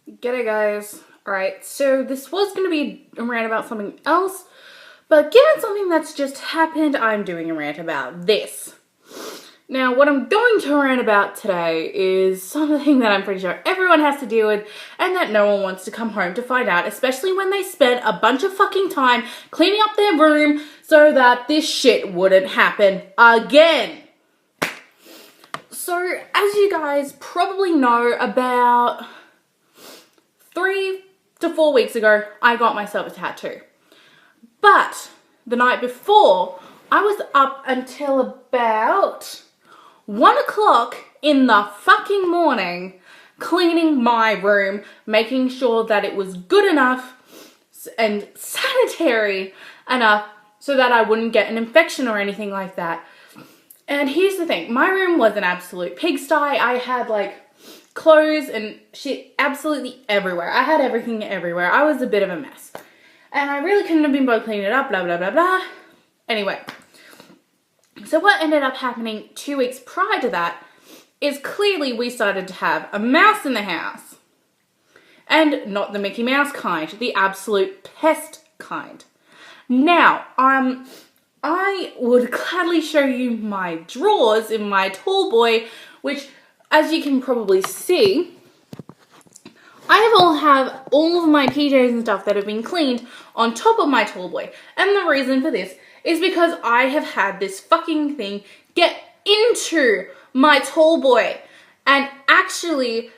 G'day guys. Alright, so this was going to be a rant about something else, but given something that's just happened, I'm doing a rant about this. Now, what I'm going to rant about today is something that I'm pretty sure everyone has to deal with and that no one wants to come home to find out, especially when they spent a bunch of fucking time cleaning up their room so that this shit wouldn't happen again. So, as you guys probably know, about 3 to 4 weeks ago, I got myself a tattoo. But the night before, I was up until about 1 o'clock in the fucking morning cleaning my room, making sure that it was good enough and sanitary enough so that I wouldn't get an infection or anything like that. And here's the thing, my room was an absolute pigsty. I had clothes and shit absolutely everywhere. I had everything everywhere. I was a bit of a mess. And I really couldn't have been bothered cleaning it up, blah, blah, blah, blah. Anyway, so what ended up happening 2 weeks prior to that is clearly we started to have a mouse in the house. And not the Mickey Mouse kind, the absolute pest kind. Now, I would gladly show you my drawers in my tall boy, which, as you can probably see, I have all of my PJs and stuff that have been cleaned on top of my tall boy. And the reason for this is because I have had this fucking thing get into my tall boy and actually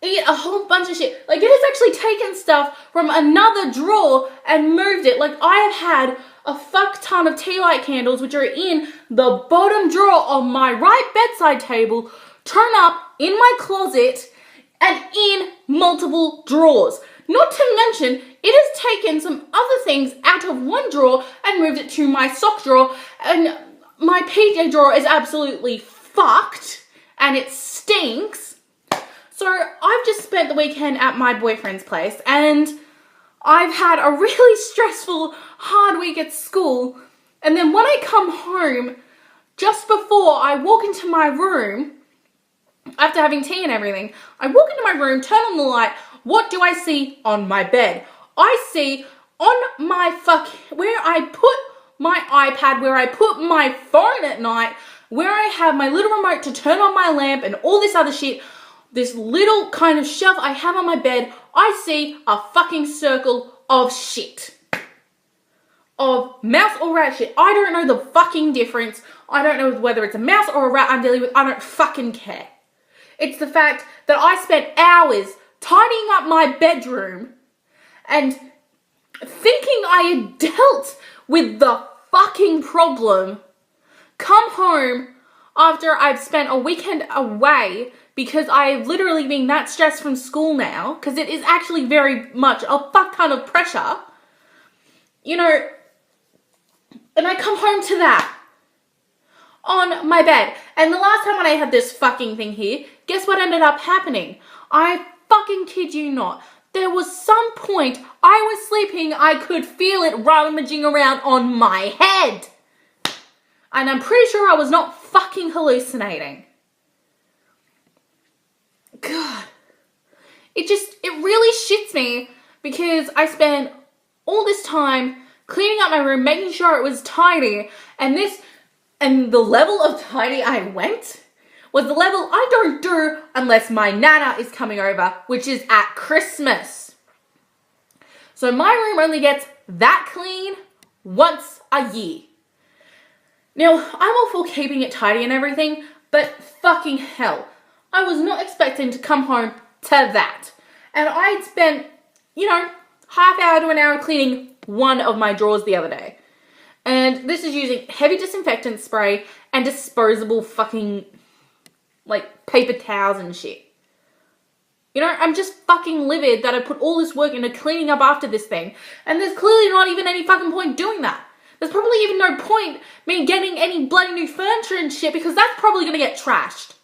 eat a whole bunch of shit. It has actually taken stuff from another drawer and moved it. I have had a fuck ton of tea light candles, which are in the bottom drawer of my right bedside table, turn up in my closet and in multiple drawers. Not to mention, it has taken some other things out of one drawer and moved it to my sock drawer, and my PJ drawer is absolutely fucked and it stinks. So I've just spent the weekend at my boyfriend's place and I've had a really stressful, hard week at school, and then when I come home, just before I walk into my room, after having tea and everything, I walk into my room, turn on the light, what do I see on my bed? I see on my where I put my iPad, where I put my phone at night, where I have my little remote to turn on my lamp and all this other shit, this little kind of shelf I have on my bed, I see a fucking circle of shit. Of mouse or rat shit. I don't know the fucking difference. I don't know whether it's a mouse or a rat I'm dealing with. I don't fucking care. It's the fact that I spent hours tidying up my bedroom and thinking I had dealt with the fucking problem, come home after I've spent a weekend away because I've literally been that stressed from school now, because it is actually very much a fuck ton of pressure, and I come home to that on my bed. And the last time when I had this fucking thing here, guess what ended up happening? I fucking kid you not. There was some point I was sleeping, I could feel it rummaging around on my head. And I'm pretty sure I was not fucking hallucinating. God. It really shits me because I spent all this time cleaning up my room, making sure it was tidy, and the level of tidy I went was the level I don't do unless my nana is coming over, which is at Christmas. So my room only gets that clean once a year. Now, I'm all for keeping it tidy and everything, but fucking hell, I was not expecting to come home to that. And I'd spent, half hour to an hour cleaning one of my drawers the other day. And this is using heavy disinfectant spray and disposable fucking, paper towels and shit. I'm just fucking livid that I put all this work into cleaning up after this thing, and there's clearly not even any fucking point doing that. There's probably even no point me getting any bloody new furniture and shit, because that's probably gonna get trashed.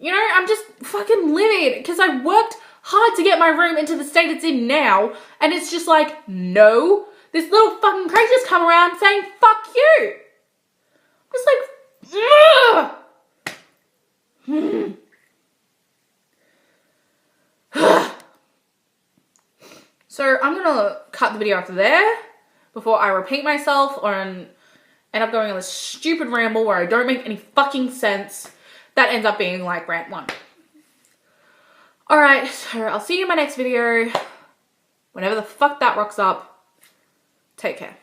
I'm just fucking livid, because I worked hard to get my room into the state it's in now, and it's just no. This little fucking creature's come around saying, fuck you. Just ugh. So I'm gonna cut the video after there before I repeat myself or end up going on this stupid ramble where I don't make any fucking sense. That ends up being like rant 1. Alright, so I'll see you in my next video. Whenever the fuck that rocks up. Take care.